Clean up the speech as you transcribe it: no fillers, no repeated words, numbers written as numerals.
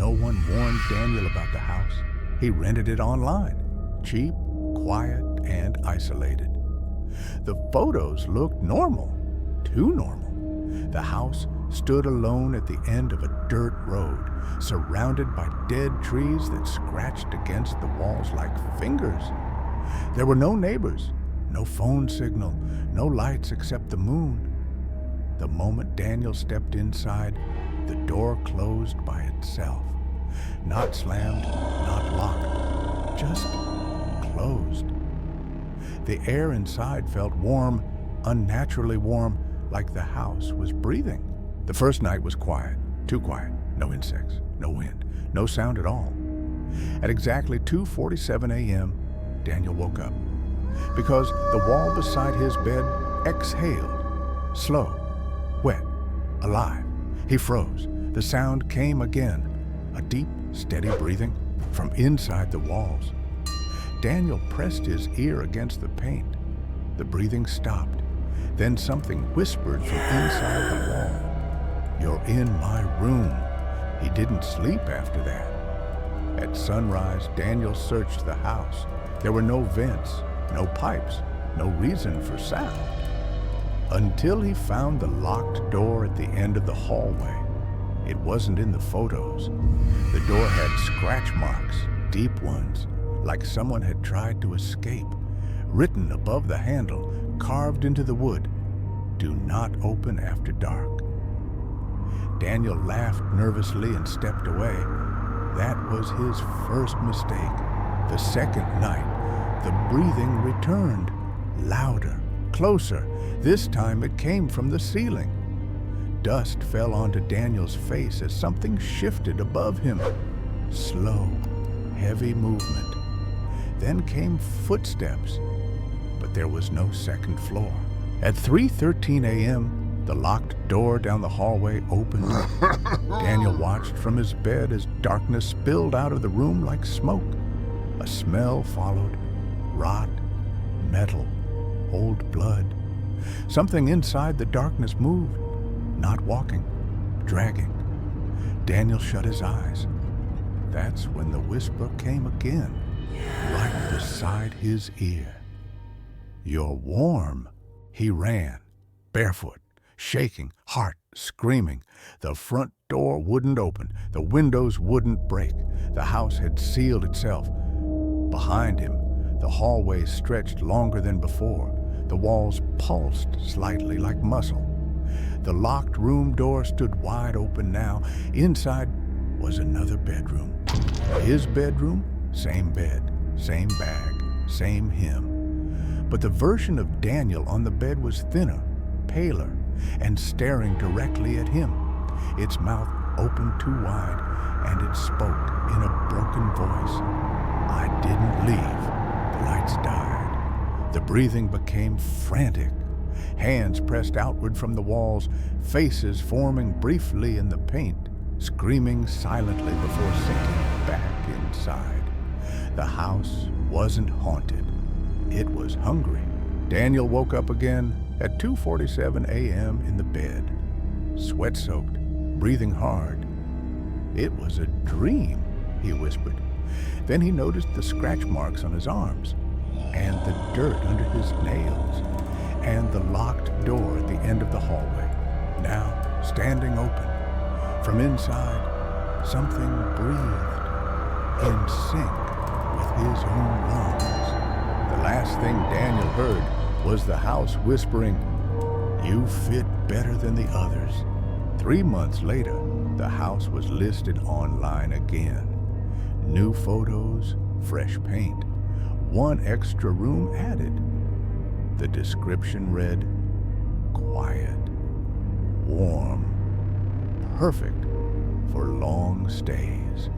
No one warned Daniel about the house. He rented it online. Cheap, quiet, and isolated. The photos looked normal. Too normal. The house stood alone at the end of a dirt road, surrounded by dead trees that scratched against the walls like fingers. There were no neighbors, no phone signal, no lights except the moon. The moment Daniel stepped inside, the door closed by itself. Not slammed, not locked, just closed. The air inside felt warm, unnaturally warm, like the house was breathing. The first night was quiet, too quiet. No insects, no wind, no sound at all. At exactly 2:47 a.m., Daniel woke up because the wall beside his bed exhaled. Slow, wet, alive. He froze. The sound came again, a deep, steady breathing from inside the walls. Daniel pressed his ear against the paint. The breathing stopped. Then something whispered from inside the wall. "You're in my room." He didn't sleep after that. At sunrise, Daniel searched the house. There were no vents, no pipes, no reason for sound. Until he found the locked door at the end of the hallway. It wasn't in the photos. The door had scratch marks, deep ones, like someone had tried to escape. Written above the handle, carved into the wood, "Do not open after dark." Daniel laughed nervously and stepped away. That was his first mistake. The second night, the breathing returned, louder, closer. This time it came from the ceiling. Dust fell onto Daniel's face as something shifted above him. Slow, heavy movement. Then came footsteps, but there was no second floor. At 3:13 a.m., the locked door down the hallway opened. Daniel watched from his bed as darkness spilled out of the room like smoke. A smell followed. Rot, metal, old blood. Something inside the darkness moved, not walking, dragging. Daniel shut his eyes. That's when the whisper came again, right beside his ear. "You're warm." He ran, barefoot, shaking, heart screaming. The front door wouldn't open. The windows wouldn't break. The house had sealed itself. Behind him, the hallway stretched longer than before. The walls pulsed slightly like muscle. The locked room door stood wide open now. Inside was another bedroom. His bedroom, same bed, same bag, same him. But the version of Daniel on the bed was thinner, paler, and staring directly at him. Its mouth opened too wide, and it spoke in a broken voice. "I didn't leave." The lights died. The breathing became frantic. Hands pressed outward from the walls, faces forming briefly in the paint, screaming silently before sinking back inside. The house wasn't haunted. It was hungry. Daniel woke up again at 2:47 a.m. in the bed, sweat-soaked, breathing hard. "It was a dream," he whispered. Then he noticed the scratch marks on his arms, and the dirt under his nails, and the locked door at the end of the hallway, now standing open. From inside, something breathed, in sync with his own lungs. The last thing Daniel heard was the house whispering, "You fit better than the others." 3 months later, the house was listed online again. New photos, fresh paint, one extra room added. The description read, "Quiet, warm, perfect for long stays."